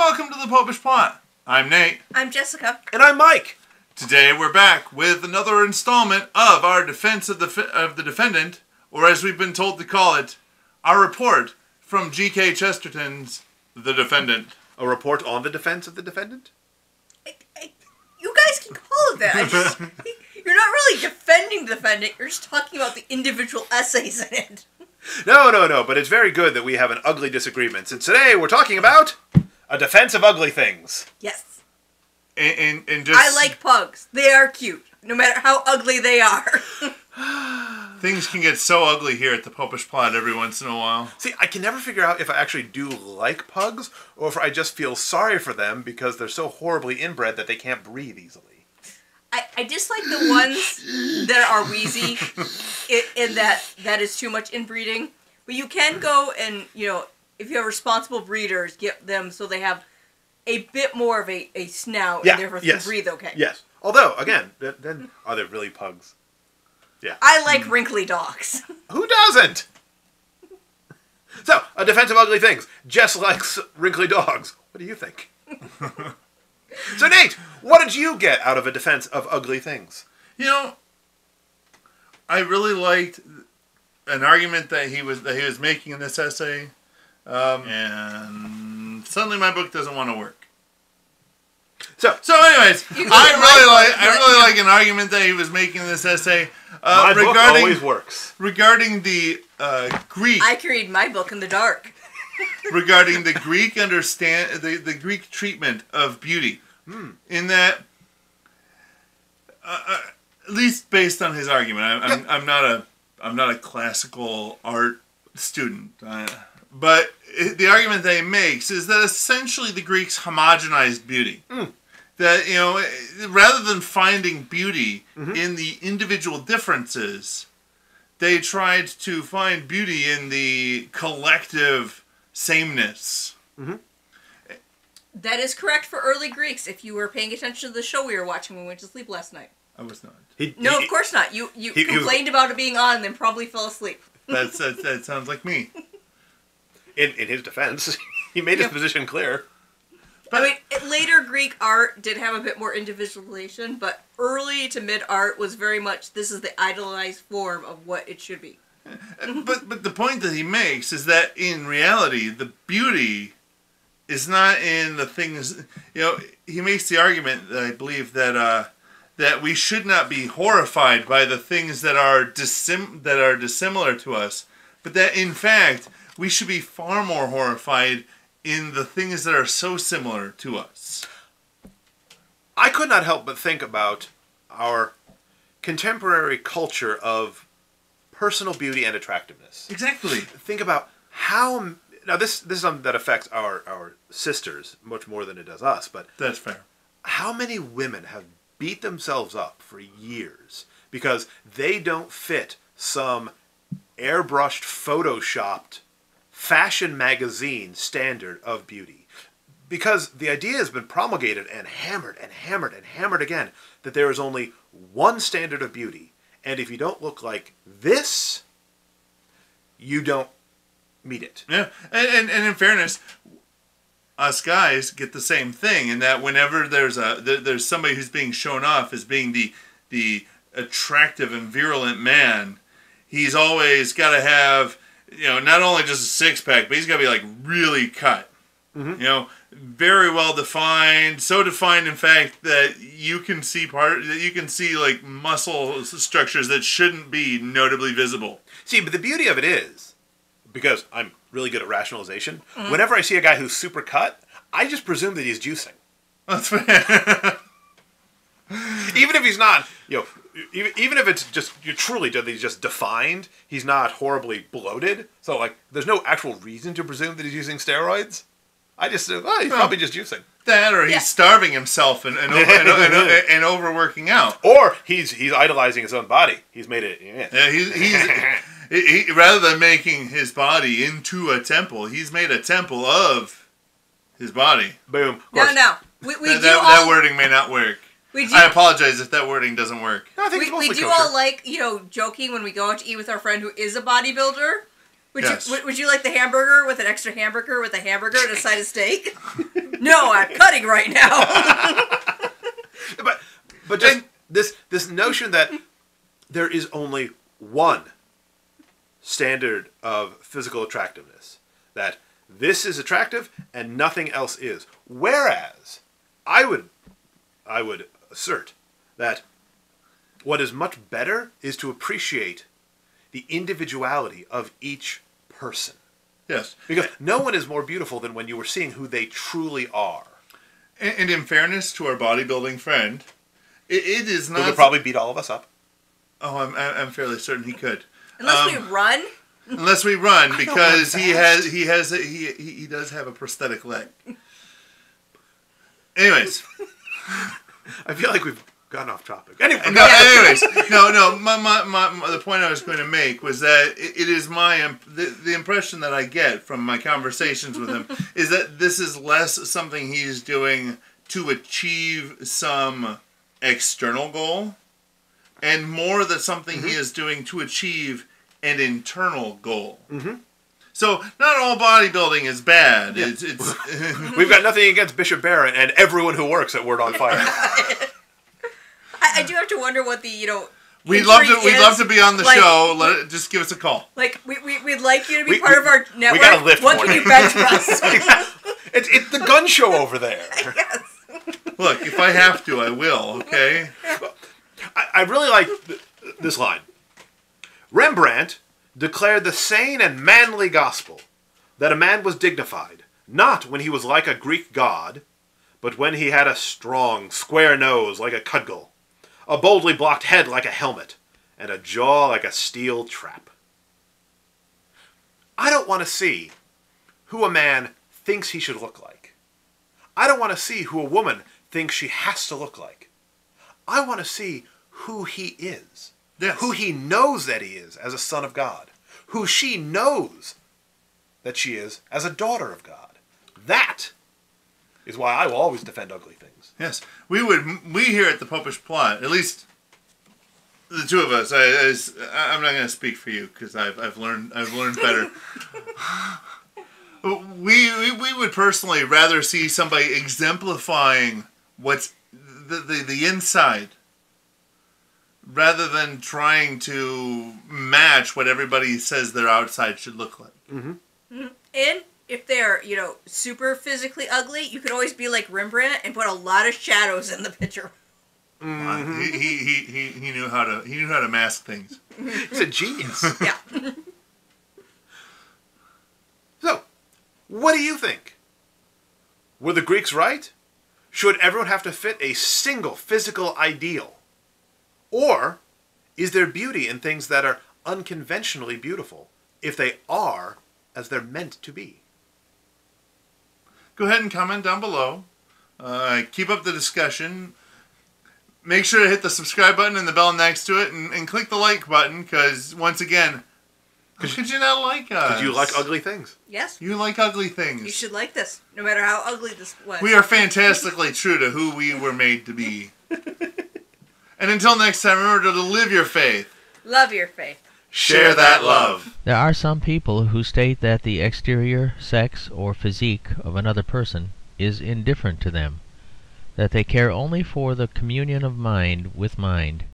Welcome to the Popish plot. I'm Nate. I'm Jessica. And I'm Mike. Today we're back with another installment of our defense of the defendant, or as we've been told to call it, our report from G.K. Chesterton's The Defendant. A report on the defense of the defendant? You guys can call it that. You're not really defending the defendant. You're just talking about the individual essays in it. No, but it's very good that we have an ugly disagreement. And today we're talking about a defense of ugly things. Yes. And just I like pugs. They are cute, no matter how ugly they are. things can get so ugly here at the Popish plot every once in a while. See, I can never figure out if I actually do like pugs or if I just feel sorry for them because they're so horribly inbred that they can't breathe easily. I dislike the ones that are wheezy in that is too much inbreeding. But you can go and, if you have responsible breeders, get them so they have a bit more of a snout and therefore can breathe okay. Yes. Although, again, then are they really pugs? Yeah. I like wrinkly dogs. Who doesn't? So, a defense of ugly things. Jess likes wrinkly dogs. What do you think? So, Nate, what did you get out of a defense of ugly things? I really liked an argument that he was making in this essay, and suddenly my book doesn't want to work. So anyways, I really like an argument that he was making in this essay. My book always works. Regarding the Greek. I can read my book in the dark. Regarding the Greek the Greek treatment of beauty, in that, at least based on his argument, I'm not a classical art student, but the argument that he makes is that essentially the Greeks homogenized beauty. That, rather than finding beauty in the individual differences, they tried to find beauty in the collective sameness. That is correct for early Greeks, if you were paying attention to the show we were watching when we went to sleep last night. I was not. Of course not. You complained about it being on and then probably fell asleep. That sounds like me. In his defense, he made his position clear. But, later Greek art did have a bit more individualization, but early to mid art was very much, this is the idealized form of what it should be. But the point that he makes is that in reality, the beauty is not in the things. He makes the argument, I believe, that we should not be horrified by the things that are dissimilar to us, but that in fact we should be far more horrified in the things that are so similar to us. I could not help but think about our contemporary culture of personal beauty and attractiveness. Exactly. Think about how... Now, this is something that affects our sisters much more than it does us, but... That's fair. How many women have beat themselves up for years because they don't fit some airbrushed, photoshopped fashion magazine standard of beauty? Because the idea has been promulgated and hammered and hammered and hammered again that there is only one standard of beauty. And if you don't look like this, you don't meet it. Yeah, and in fairness, us guys get the same thing in that whenever there's somebody who's being shown off as being the attractive and virulent man, he's always got to have, not only just a six-pack, but he's got to be like really cut. Very well defined, so defined in fact that you can see like muscle structures that shouldn't be notably visible. See, but the beauty of it is, because I'm really good at rationalization, whenever I see a guy who's super cut, I just presume that he's juicing. That's fair. Even if he's not, even if it's just, he's just defined, he's not horribly bloated, so like, there's no actual reason to presume that he's using steroids. I just assume, he's probably just juicing. That, or he's starving himself and overworking out. Or he's idolizing his own body. He's made it. He rather than making his body into a temple, he's made a temple of his body. Boom. No. That wording may not work. I apologize if that wording doesn't work. No, I think we do all like, joking when we go out to eat with our friend who is a bodybuilder. Would you like the hamburger with an extra hamburger with a hamburger and a side of steak? No, I'm cutting right now. but just this notion that there is only one standard of physical attractiveness, that this is attractive and nothing else is. Whereas I would assert that what is much better is to appreciate the individuality of each person. Yes. Because no one is more beautiful than when you are seeing who they truly are. And in fairness to our bodybuilding friend, it is not... He would probably beat all of us up. Oh, I'm fairly certain he could. Unless we run. Unless we run, because he does have a prosthetic leg. Anyways. I feel like we've gone off topic. Anyway, no. The point I was going to make was that it is the impression that I get from my conversations with him is that this is less something he's doing to achieve some external goal, and more that something he is doing to achieve an internal goal. Mm-hmm. So not all bodybuilding is bad. Yeah. It's We've got nothing against Bishop Barrett and everyone who works at Word on Fire. I do have to wonder what the We'd love to be on the show. Just give us a call. Like we'd like you to be part of our network. We gotta lift what more. Can you bench press? It's the gun show over there. Yes. Look, if I have to, I will. Okay. I really like this line. Rembrandt declared the sane and manly gospel that a man was dignified, not when he was like a Greek god, but when he had a strong, square nose like a cudgel, a boldly blocked head like a helmet, and a jaw like a steel trap. I don't want to see who a man thinks he should look like. I don't want to see who a woman thinks she has to look like. I want to see who he is. Yes. Who he knows that he is as a son of God. Who she knows that she is as a daughter of God. That is why I will always defend ugly things. Yes. We here at the Popish Plot, at least the two of us, I'm not going to speak for you because I've learned better. we would personally rather see somebody exemplifying what's the inside, rather than trying to match what everybody says their outside should look like. Mm-hmm. Mm-hmm. And if they're, super physically ugly, you could always be like Rembrandt and put a lot of shadows in the picture. Mm-hmm. He knew how to mask things. He's a genius. Yeah. So, what do you think? Were the Greeks right? Should everyone have to fit a single physical ideal? Or is there beauty in things that are unconventionally beautiful if they are as they're meant to be? Go ahead and comment down below. Keep up the discussion. Make sure to hit the subscribe button and the bell next to it, and click the like button, because once again, how could you not like us? Because you like ugly things. Yes. You like ugly things. You should like this, no matter how ugly this was. We are fantastically true to who we were made to be. And until next time, remember to live your faith. Love your faith. Share that love. There are some people who state that the exterior, sex, or physique of another person is indifferent to them, that they care only for the communion of mind with mind.